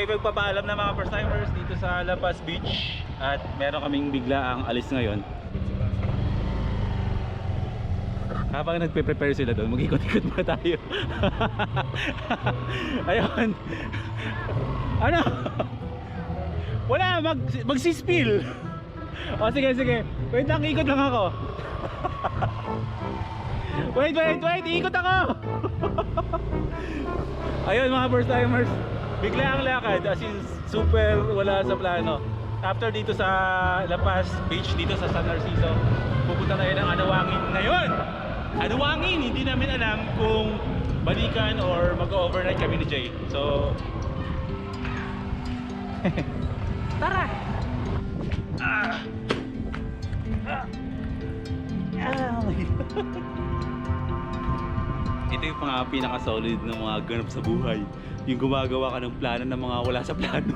Okay, magpapaalam na mga first timers dito sa La Paz Beach. At meron kaming bigla ang alis ngayon. Habang nagpe-prepare sila doon, mag-ikot-ikot ba tayo? Ayun. Ano? Wala, magsispill. O sige, sige. Wait lang, ikot lang ako. Wait, ikot ako. Ayun mga first timers, bigla ang lakad, as in super wala sa plano. After dito sa La Paz Beach, dito sa San Narciso, pupunta tayo ng Anawangin ngayon. Anawangin, hindi namin alam kung balikan or mag-overnight kami ni Jay. So tara! Ito yung mga pinaka-solid ng mga ganap sa buhay. Yung gumagawa ka ng plano ng mga wala sa plano.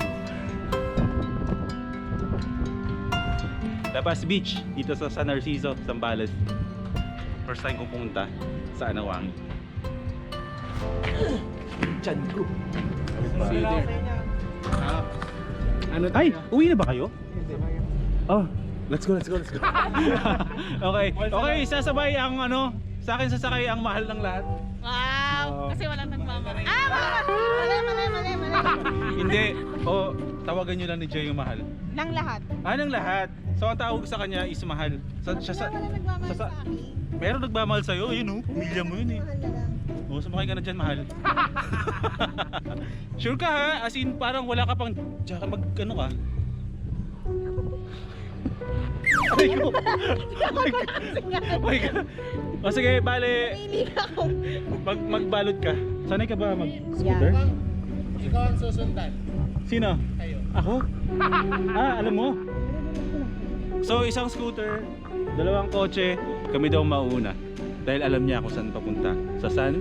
La Paz Beach, dito sa San Narciso, Zambales. First time kong pumunta sa Anawangin. Tiyan ko. See you there. Ano ay, uwi na ba kayo? Oh, let's go. Okay, sasabay ang ano, sa akin sasakay ang mahal ng lahat. Wow! Kasi walang nagmamahal. Mali. Hindi, tawagan nyo lang ni Jay yung mahal. Nang lahat. Ng lahat. So ang tawag sa kanya is mahal. Walang nagmamahal sa akin. Meron nagmamahal sa'yo, yun pamilya mo yun eh. Sumakay ka na dyan, mahal. Sure ka ha? As in parang wala ka pang ano ka? Ay ko! My God! O sige, bale magbalot ka. Sanay ka ba mag-scooter? Ikaw ang susundan. Sino? Kayo. Ako? Alam mo? So isang scooter, dalawang kotse, kami daw mauna. Dahil alam niya kung saan papunta. Sa San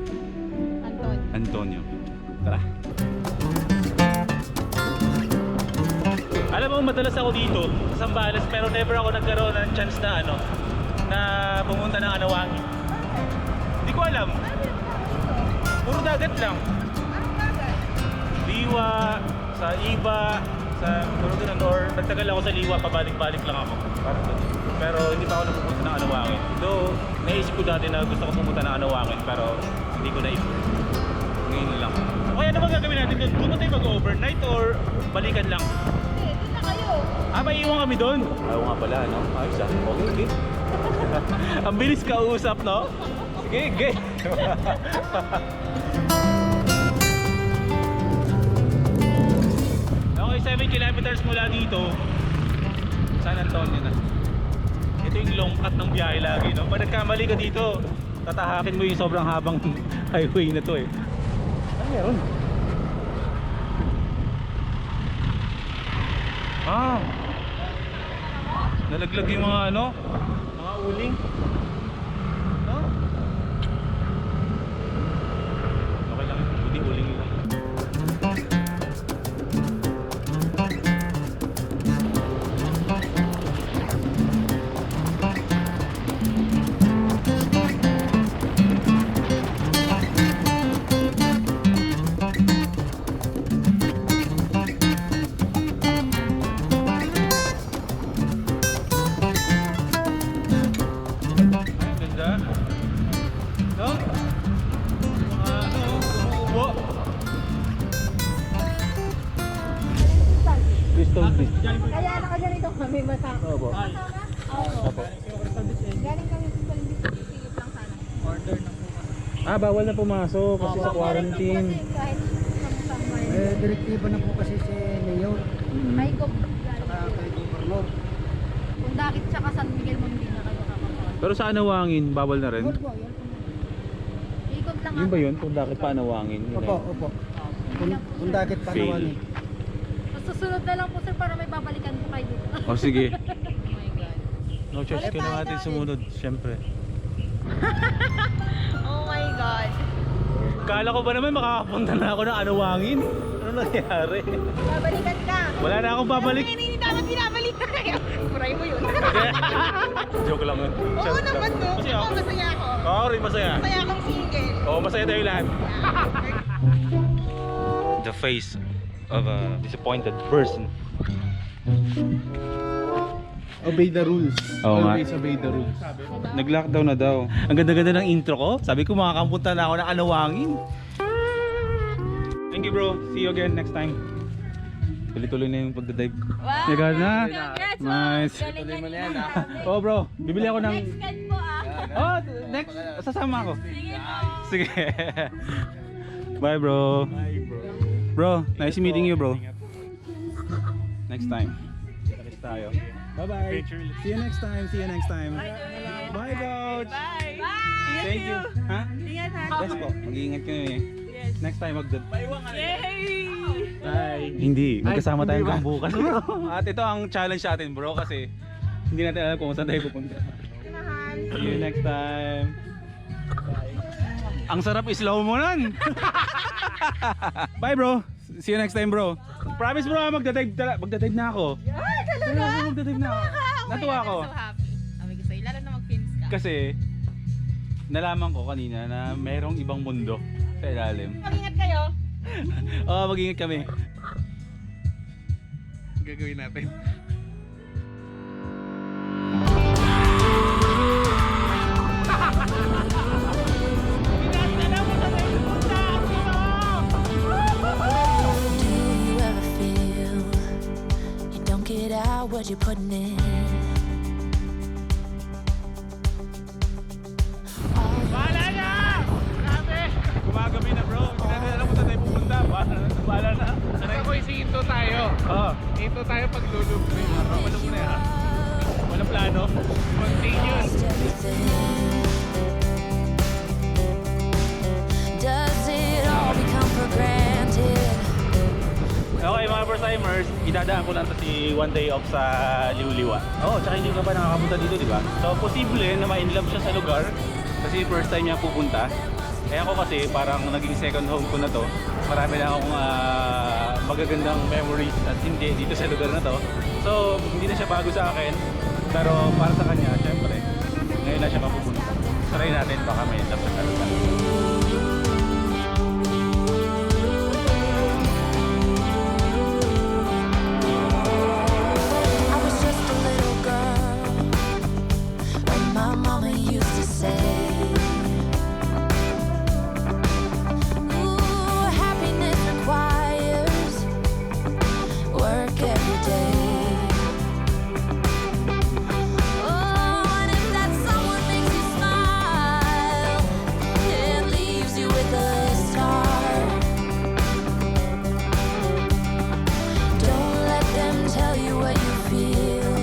Antonio. Tara. Alam mo, madalas ako dito sa Zambales, pero never ako nagkaroon ng chance na na pumunta ng Anawangin. Hindi ko alam. Puro dagat lang. Liwa, sa Iba, sa puro ganun, or nagtagal ako sa Liwa, pabalik-balik lang ako. Parang ganun. Pero hindi pa ako napupunta ng Anawangin. Though, naisip ko dati na gusto ko pumunta ng Anawangin, pero hindi ko naisip. Ngayon lang. Okay, ano ba gagawin natin doon? Doon ba tayo mag-overnight or balikan lang? Hindi, doon na kayo. Maiiwan kami doon? Ayaw nga pala, no? Ayos ah. Okay. Ang bilis kausap, no? Sige. Okay, 7 kilometers mula dito, San Antonio na. Ito yung long cut ng biyahe lagi, no? Pag nagkamali ka dito, tatahakin mo yung sobrang habang highway na to eh. Ano meron? Nalaglag yung mga mga uling. No? Okay lang, buti uling lang. Kaya nakaganito kami masama. Opo. Opo. Galing kami sa silip lang sana. Order na po. Bawal na pumasok kasi sa quarantine. Kasi kahit somewhere. Direktiba na po kasi si Mayor. May go. Saka kay Governor. Kung dakit tsaka San Miguel mo hindi na kayo kakapag. Pero sa Anawangin, bawal na rin? Ikot lang Yun ba yun? Kung bakit pa Anawangin? Yun na yun. Opo. Kung dakit pa Fail. naman eh. Susunod na lang po sir para may babalikan po kayo dito. O sige. Oh my God. No choice, kailangan natin sumunod, syempre. Oh my God. Kala ko ba naman makakapunta na ako ng Anawangin? Ano nangyari? Babalikan ka. Wala na akong babalik. Hindi dapat binabalikan kayo. Kuray mo yun. Joke lang yun. Oo naman no. Kasi Ako ako. masaya ako. Oo, rin masaya. Masaya akong single. Oo, masaya tayo lahat. The face of a disappointed person. Obey the rules. Oo nga. Always obey the rules. Nag-lockdown na daw. Ang ganda-ganda ng intro ko. Sabi ko makakapunta na ako ng Anawangin. Thank you bro. See you again next time. Tuloy-tuloy na yung pagdadive. Wow! Yagal na. Congrats, Nice. Galingan niyo. Oh bro, bibili ako ng... Next guide po Oh, next. Sasama ako. Sige po. Sige. Bye bro. Bye bro. Bro, nice meeting you bro. Next time. Next tayo. Bye-bye. See you next time. See you next time. Bye coach. Bye! Thank you. Ha? Ingat ha. Yes po. Mag-iingat kayo eh. Next time Yay! Bye. Hindi, magkasama Ay, tayo hindi ba? hanggang bukas bro. At ito ang challenge sa atin bro kasi hindi natin alam kung saan tayo pupunta. See you next time. Ang sarap slow mo nun. Bye bro. See you next time bro. Promise bro, magdadive na ako. Ay, talaga? Magdadive na ako. Natuwa ako. I'm so happy. May gusto yun. Lalo na mag-fins ka. Kasi nalaman ko kanina na merong ibang mundo sa ilalim. Mag-ingat kayo. Oo, mag-ingat kami. Gagawin natin. Do you ever feel you don't get out what you're putting in? Gumagabi na bro. Hindi natin alam kung saan tayo pupunta. Bahala na. Ako isihinto tayo. Oo. Hinto tayo pag lulog na yung araw. Walang na yan. Walang plano. Continuous. Lost everything. Does it all become for granted? Okay mga first-timers, idadaan ko lang to si one day off sa Liuliwa. Oo, tsaka hindi ka pa nakakapunta dito, di ba? So, posible na ma-inlove siya sa lugar kasi first time niya pupunta. Eh ako kasi parang naging second home ko na to. Marami na akong magagandang memories at hindi dito sa lugar na to. So, hindi na siya bago sa akin. Pero para sa kanya, syempre, ngayon na siya mapupunta. Try natin baka may love siya sa lugar. I was just a little girl when my mama used to say, ooh, happiness requires work every day. Oh, and if that someone makes you smile, it leaves you with a star. Don't let them tell you what you feel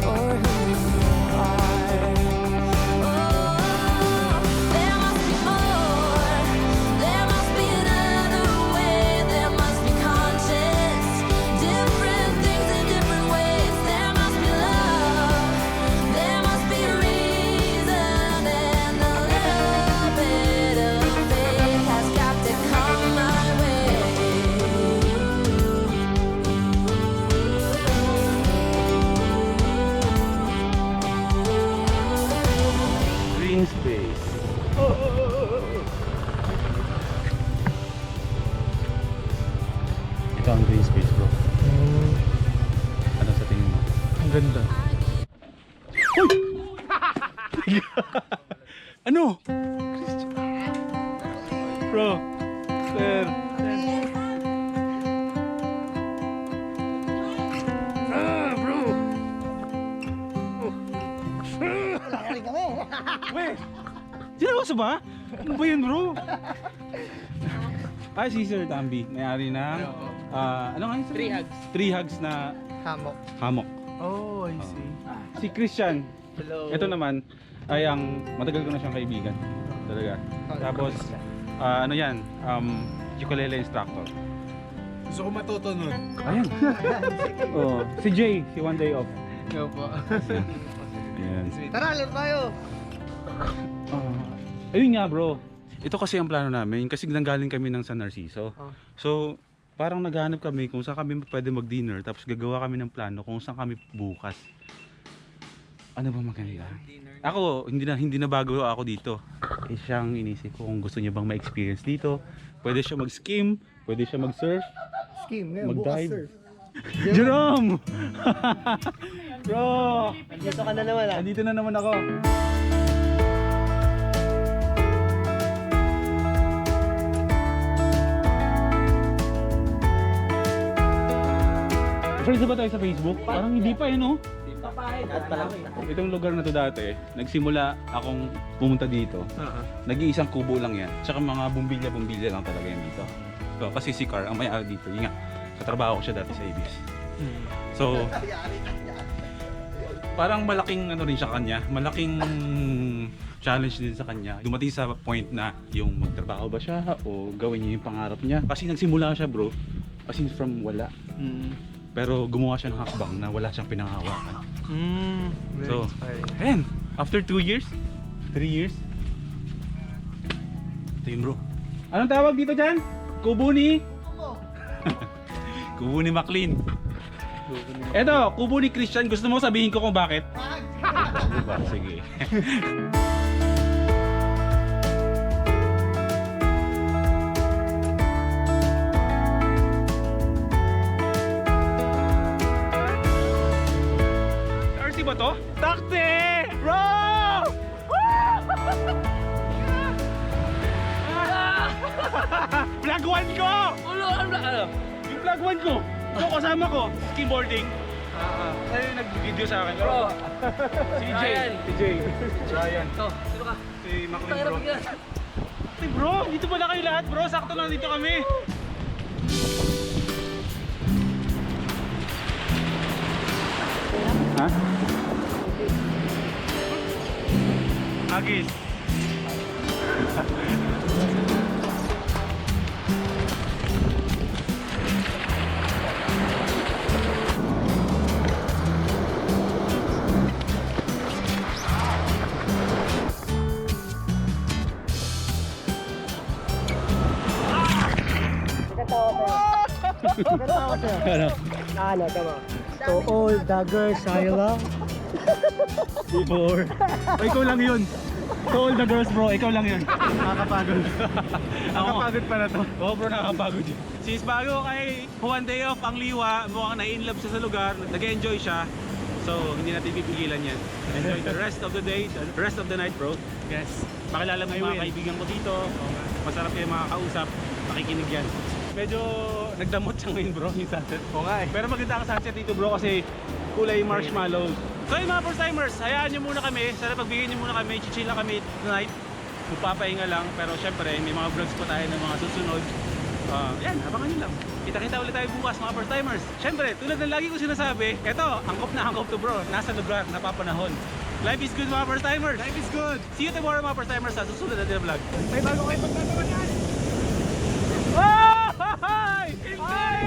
or who you are. Oh, there must be more. There must be another way. There must be conscience. Different things in different ways. There must be love. There must be a reason. And a little bit of faith has got to come my way. Green space. Ito ang green space bro. Ano sa tingin mo? Ang ganda. Ano? Bro. Sir. Bro! Weh! Seryoso ba? Ano ba yun bro? Ay si Sir Tambi, may-ari ng ano nga yun? Three hugs. Three hugs na Hammock. hammock. Oh, I see. Si Christian, Hello. ito naman ay ang matagal ko na siyang kaibigan. Talaga. Tapos ano yan, ukulele instructor. Gusto ko matuto nun. Ayan. Oh, si Jay, si One Day Off. Ikaw po. Ayan. Tara, alam tayo. Ayun nga bro. Ito kasi ang plano namin kasi nanggaling kami ng San Narciso. So, parang naghahanap kami kung saan kami pwede mag-dinner tapos gagawa kami ng plano kung saan kami bukas. Ano ba maganda? Ako, hindi na bago ako dito. Eh siyang inisip ko kung gusto niya bang ma-experience dito. Pwede siya mag-skim, pwede siya mag-surf. Skim. Ngayon, bukas Mag-dive. surf. Jerome! Bro! Dito ka na naman ah. Andito na naman ako. Friends na ba tayo sa Facebook? Parang hindi pa eh, no? Itong lugar na to dati, nagsimula akong pumunta dito. Nag-iisang kubo lang yan. Tsaka mga bumbilya-bumbilya lang talaga yan dito. So, kasi si Carl, ang may-ari dito, yun nga, katrabaho ko siya dati sa ABS. So, parang malaking ano rin siya kanya, malaking challenge din sa kanya. Dumating sa point na yung magtrabaho ba siya o gawin niya yung pangarap niya. Kasi nagsimula siya bro, as in from wala. Pero gumawa siya ng hakbang na wala siyang pinanghawakan. So, ayan, after 2 years, 3 years, ito yun bro. Anong tawag dito dyan? Kubo ni? Kubo ni McLean. Eto, kubo ni Christian. Gusto mo sabihin ko kung bakit? Diba? Sige. RC ba to? Taxi! Bro! Vlog 1 ko! Yung vlog 1 ko! Ito kasama ko, skimboarding. Ano yung nag-video sa akin? Bro! Si Jay. Si Jay. Ryan. Ito, sino ka? Si McLean Tayo bro. na bigyan. Hey bro, dito pala kayo lahat bro. Sakto lang dito kami. Ha? Agis. Ano? Ano, tama. To all the girls I love. Before. O, ikaw lang yun. To all the girls bro, ikaw lang yun. Nakakapagod. Nakakapagod pa na to. Oo bro, nakakapagod yun. Since bago kay one day off ang Liwa, mukhang na-inlove siya sa lugar, nag-enjoy siya. So, hindi natin pipigilan yan. Enjoy the rest of the day, the rest of the night bro. Yes. Pakilala mo yung mga kaibigan ko dito. Masarap kayo makakausap, makikinig yan. Medyo nagdamot siya ngayon bro, yung sunset. Oo nga eh. Pero maganda ang sunset dito bro kasi kulay marshmallow. So yung mga first timers, hayaan nyo muna kami. Sana pagbigyan nyo muna kami, chichill lang kami tonight. Magpapahinga lang, pero syempre may mga vlogs pa tayo ng mga susunod. Yan, abangan nyo lang. Kita-kita ulit tayo bukas mga first timers. Syempre, tulad ng lagi ko sinasabi, eto, angkop to bro, nasa lugar, napapanahon. Life is good mga first timers. Life is good. See you tomorrow mga first timers sa susunod natin na vlog. May bago kayo pagtatawanan. Oh! Ay! Ay!